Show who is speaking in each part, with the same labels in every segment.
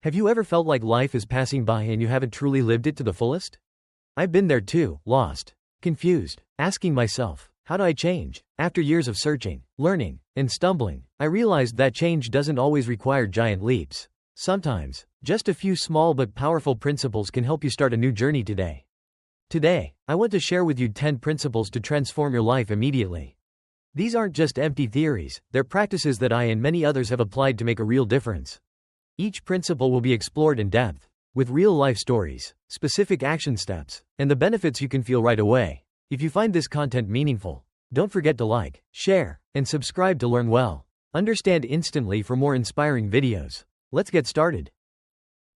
Speaker 1: Have you ever felt like life is passing by and you haven't truly lived it to the fullest? I've been there too, lost, confused, asking myself, how do I change? After years of searching, learning, and stumbling, I realized that change doesn't always require giant leaps. Sometimes, just a few small but powerful principles can help you start a new journey today. Today, I want to share with you 10 principles to transform your life immediately. These aren't just empty theories, they're practices that I and many others have applied to make a real difference. Each principle will be explored in depth, with real-life stories, specific action steps, and the benefits you can feel right away. If you find this content meaningful, don't forget to like, share, and subscribe to learn well. Understand instantly for more inspiring videos. Let's get started.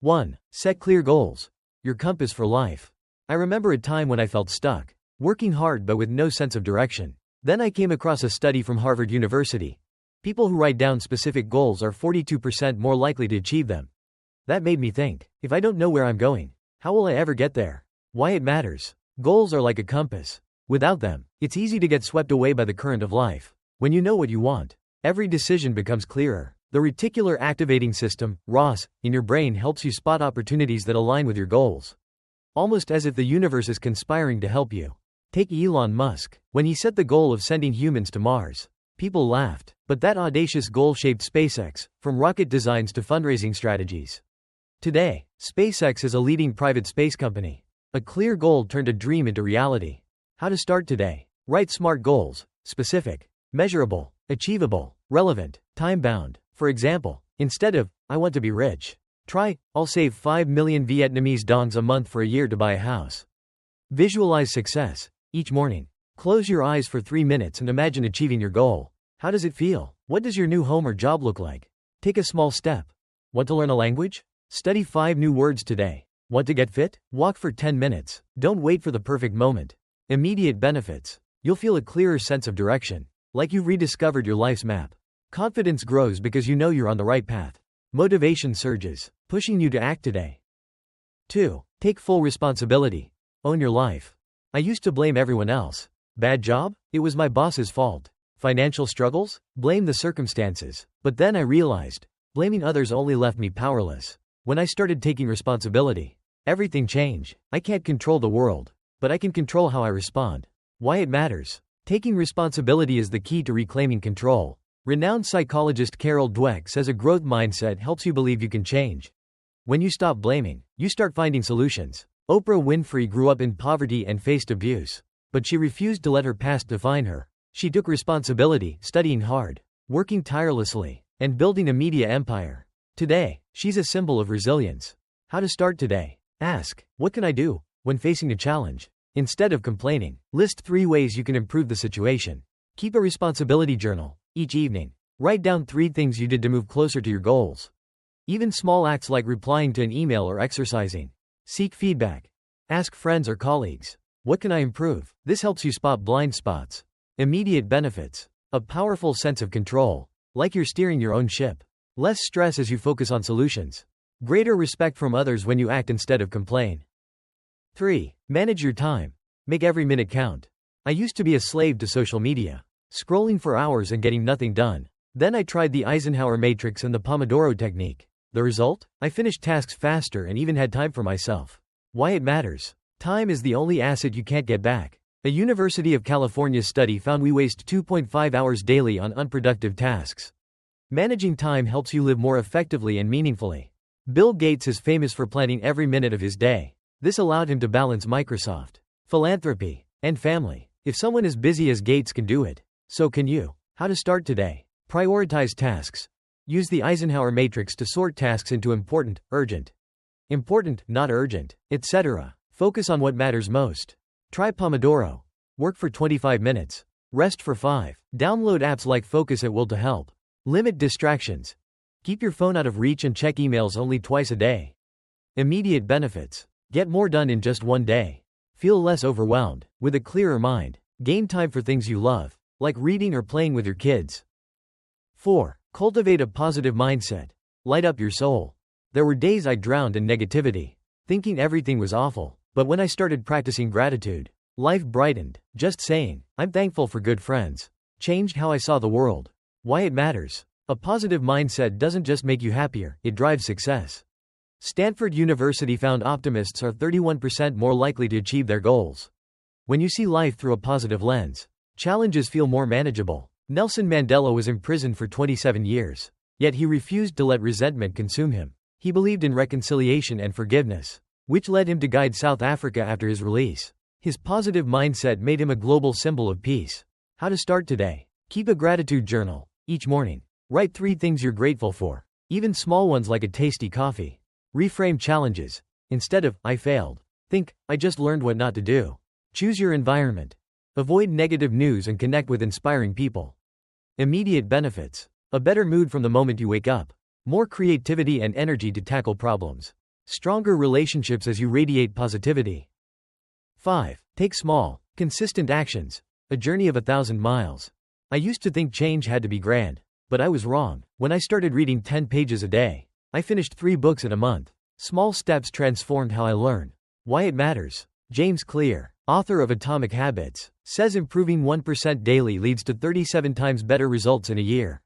Speaker 1: 1. Set clear goals. Your compass for life. I remember a time when I felt stuck, working hard but with no sense of direction. Then I came across a study from Harvard University. People who write down specific goals are 42% more likely to achieve them. That made me think, if I don't know where I'm going, how will I ever get there? Why it matters. Goals are like a compass. Without them, it's easy to get swept away by the current of life. When you know what you want, every decision becomes clearer. The reticular activating system, ROS, in your brain helps you spot opportunities that align with your goals. Almost as if the universe is conspiring to help you. Take Elon Musk. When he set the goal of sending humans to Mars, people laughed, but that audacious goal shaped SpaceX, from rocket designs to fundraising strategies. Today, SpaceX is a leading private space company. A clear goal turned a dream into reality. How to start today? Write SMART goals: specific, measurable, achievable, relevant, time-bound. For example, instead of, I want to be rich, try, I'll save 5 million Vietnamese dongs a month for a year to buy a house. Visualize success. Each morning, close your eyes for 3 minutes and imagine achieving your goal. How does it feel? What does your new home or job look like? Take a small step. Want to learn a language? Study 5 new words today. Want to get fit? Walk for 10 minutes. Don't wait for the perfect moment. Immediate benefits. You'll feel a clearer sense of direction, like you've rediscovered your life's map. Confidence grows because you know you're on the right path. Motivation surges, pushing you to act today. 2. Take full responsibility. Own your life. I used to blame everyone else. Bad job? It was my boss's fault. Financial struggles? Blame the circumstances. But then I realized, blaming others only left me powerless. When I started taking responsibility, everything changed. I can't control the world, but I can control how I respond. Why it matters. Taking responsibility is the key to reclaiming control. Renowned psychologist Carol Dweck says a growth mindset helps you believe you can change. When you stop blaming, you start finding solutions. Oprah Winfrey grew up in poverty and faced abuse, but she refused to let her past define her. She took responsibility, studying hard, working tirelessly, and building a media empire. Today, she's a symbol of resilience. How to start today? Ask, what can I do when facing a challenge? Instead of complaining, list 3 ways you can improve the situation. Keep a responsibility journal. Each evening, write down 3 things you did to move closer to your goals. Even small acts like replying to an email or exercising. Seek feedback. Ask friends or colleagues, what can I improve? This helps you spot blind spots. Immediate benefits. A powerful sense of control, like you're steering your own ship. Less stress as you focus on solutions. Greater respect from others when you act instead of complain. 3. Manage your time. Make every minute count. I used to be a slave to social media, scrolling for hours and getting nothing done. Then I tried the Eisenhower matrix and the Pomodoro technique. The result? I finished tasks faster and even had time for myself. Why it matters. Time is the only asset you can't get back. A University of California study found we waste 2.5 hours daily on unproductive tasks. Managing time helps you live more effectively and meaningfully. Bill Gates is famous for planning every minute of his day. This allowed him to balance Microsoft, philanthropy, and family. If someone as busy as Gates can do it, so can you. How to start today? Prioritize tasks. Use the Eisenhower matrix to sort tasks into important, urgent, not urgent, etc. Focus on what matters most. Try Pomodoro. Work for 25 minutes. Rest for 5. Download apps like Focus at Will to help. Limit distractions. Keep your phone out of reach and check emails only twice a day. Immediate benefits. Get more done in just one day. Feel less overwhelmed. With a clearer mind. Gain time for things you love, like reading or playing with your kids. 4. Cultivate a positive mindset. Light up your soul. There were days I drowned in negativity, thinking everything was awful. But when I started practicing gratitude, life brightened. Just saying, I'm thankful for good friends, changed how I saw the world. Why it matters. A positive mindset doesn't just make you happier, it drives success. Stanford University found optimists are 31% more likely to achieve their goals. When you see life through a positive lens, challenges feel more manageable. Nelson Mandela was imprisoned for 27 years. Yet he refused to let resentment consume him. He believed in reconciliation and forgiveness, which led him to guide South Africa after his release. His positive mindset made him a global symbol of peace. How to start today. Keep a gratitude journal. Each morning, write 3 things you're grateful for, even small ones like a tasty coffee. Reframe challenges. Instead of, I failed, think, I just learned what not to do. Choose your environment. Avoid negative news and connect with inspiring people. Immediate benefits. A better mood from the moment you wake up. More creativity and energy to tackle problems. Stronger relationships as you radiate positivity. 5. Take small, consistent actions. A journey of 1,000 miles. I used to think change had to be grand, but I was wrong. When I started reading 10 pages a day, I finished 3 books in a month. Small steps transformed how I learn. Why it matters. James Clear, author of Atomic Habits, says improving 1% daily leads to 37 times better results in a year.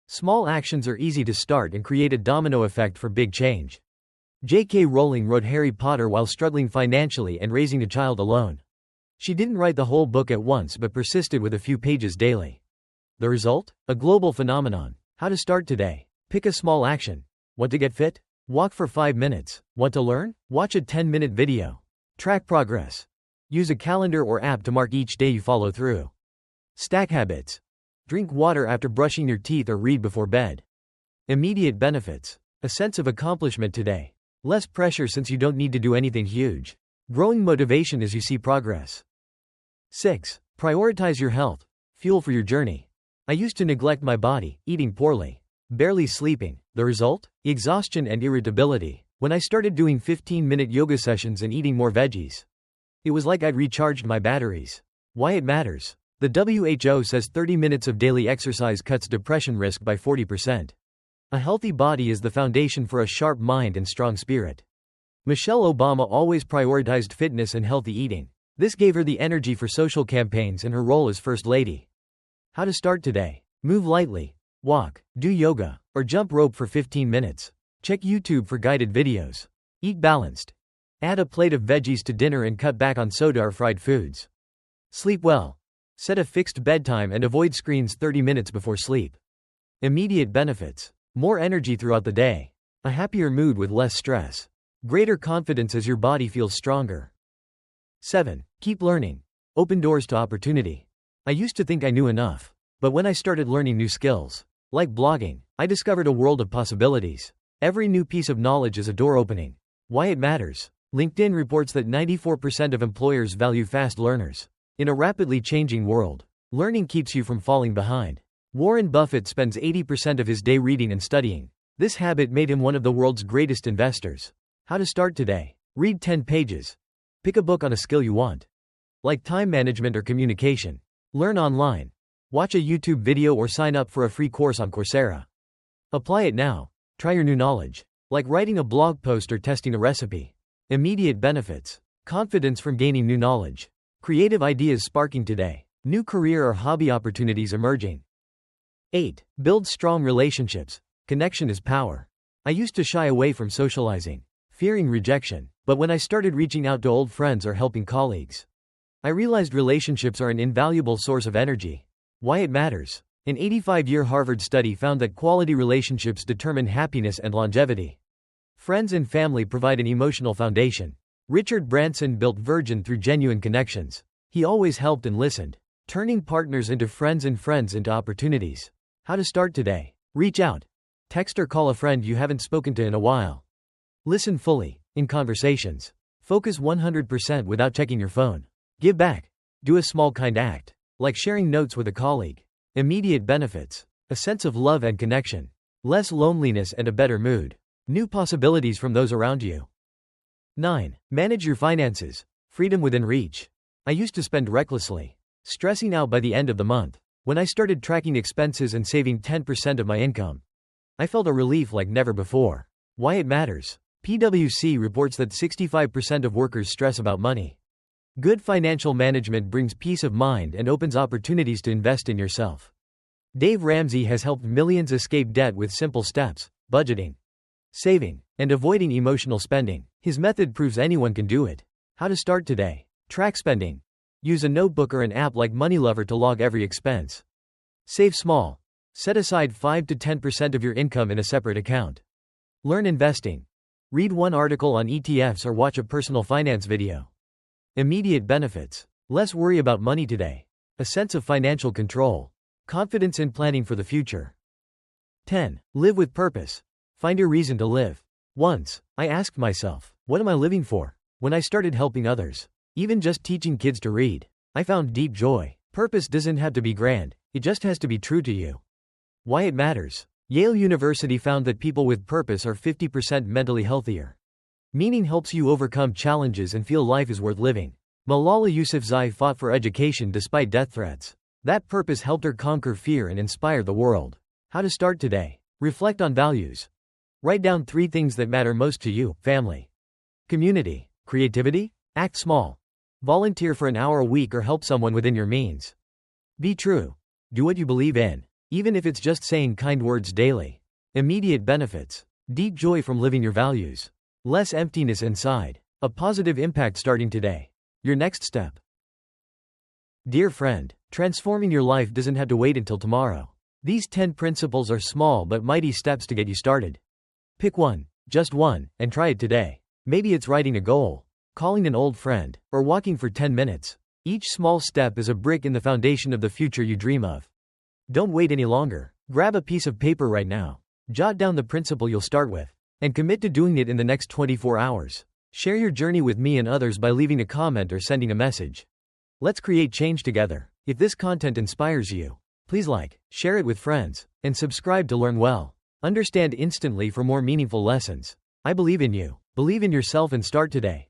Speaker 1: Small actions are easy to start and create a domino effect for big change. J.K. Rowling wrote Harry Potter while struggling financially and raising a child alone. She didn't write the whole book at once but persisted with a few pages daily. The result? A global phenomenon. How to start today. Pick a small action. Want to get fit? Walk for 5 minutes. Want to learn? Watch a 10-minute video. Track progress. Use a calendar or app to mark each day you follow through. Stack habits. Drink water after brushing your teeth or read before bed. Immediate benefits. A sense of accomplishment today. Less pressure since you don't need to do anything huge. Growing motivation as you see progress. 6. Prioritize your health. Fuel for your journey. I used to neglect my body, eating poorly, barely sleeping. The result? Exhaustion and irritability. When I started doing 15-minute yoga sessions and eating more veggies, it was like I'd recharged my batteries. Why it matters. The WHO says 30 minutes of daily exercise cuts depression risk by 40%. A healthy body is the foundation for a sharp mind and strong spirit. Michelle Obama always prioritized fitness and healthy eating. This gave her the energy for social campaigns and her role as First Lady. How to start today. Move lightly. Walk, do yoga, or jump rope for 15 minutes. Check YouTube for guided videos. Eat balanced. Add a plate of veggies to dinner and cut back on soda or fried foods. Sleep well. Set a fixed bedtime and avoid screens 30 minutes before sleep. Immediate benefits. More energy throughout the day. A happier mood with less stress. Greater confidence as your body feels stronger. 7. Keep learning. Open doors to opportunity. I used to think I knew enough. But when I started learning new skills, like blogging, I discovered a world of possibilities. Every new piece of knowledge is a door opening. Why it matters. LinkedIn reports that 94% of employers value fast learners. In a rapidly changing world, learning keeps you from falling behind. Warren Buffett spends 80% of his day reading and studying. This habit made him one of the world's greatest investors. How to start today. Read 10 pages. Pick a book on a skill you want, like time management or communication. Learn online. Watch a YouTube video or sign up for a free course on Coursera. Apply it now. Try your new knowledge, like writing a blog post or testing a recipe. Immediate benefits. Confidence from gaining new knowledge. Creative ideas sparking today. New career or hobby opportunities emerging. 8. Build strong relationships. Connection is power. I used to shy away from socializing, fearing rejection. But when I started reaching out to old friends or helping colleagues, I realized relationships are an invaluable source of energy. Why it matters. An 85-year Harvard study found that quality relationships determine happiness and longevity. Friends and family provide an emotional foundation. Richard Branson built Virgin through genuine connections. He always helped and listened, turning partners into friends and friends into opportunities. How to start today. Reach out. Text or call a friend you haven't spoken to in a while. Listen fully, in conversations. Focus 100% without checking your phone. Give back. Do a small kind act, like sharing notes with a colleague. Immediate benefits. A sense of love and connection. Less loneliness and a better mood. New possibilities from those around you. 9. Manage your finances. Freedom within reach. I used to spend recklessly, stressing out by the end of the month. When I started tracking expenses and saving 10% of my income, I felt a relief like never before. Why it matters. PwC reports that 65% of workers stress about money. Good financial management brings peace of mind and opens opportunities to invest in yourself. Dave Ramsey has helped millions escape debt with simple steps: budgeting, saving, and avoiding emotional spending. His method proves anyone can do it. How to start today. Track spending. Use a notebook or an app like Moneylover to log every expense. Save small. Set aside 5 to 10% of your income in a separate account. Learn investing. Read one article on ETFs or watch a personal finance video. Immediate benefits. Less worry about money today. A sense of financial control. Confidence in planning for the future. 10. Live with purpose. Find your reason to live. Once, I asked myself, what am I living for? When I started helping others, even just teaching kids to read, I found deep joy. Purpose doesn't have to be grand, it just has to be true to you. Why it matters. Yale University found that people with purpose are 50% mentally healthier. Meaning helps you overcome challenges and feel life is worth living. Malala Yousafzai fought for education despite death threats. That purpose helped her conquer fear and inspire the world. How to start today. Reflect on values. Write down 3 things that matter most to you: family, community, creativity. Act small. Volunteer for an hour a week or help someone within your means. Be true. Do what you believe in, even if it's just saying kind words daily. Immediate benefits. Deep joy from living your values. Less emptiness inside. A positive impact starting today. Your next step. Dear friend, transforming your life doesn't have to wait until tomorrow. These 10 principles are small but mighty steps to get you started. Pick one, just one, and try it today. Maybe it's writing a goal, calling an old friend, or walking for 10 minutes. Each small step is a brick in the foundation of the future you dream of. Don't wait any longer. Grab a piece of paper right now. Jot down the principle you'll start with, and commit to doing it in the next 24 hours. Share your journey with me and others by leaving a comment or sending a message. Let's create change together. If this content inspires you, please like, share it with friends, and subscribe to learn well. Understand instantly for more meaningful lessons. I believe in you. Believe in yourself and start today.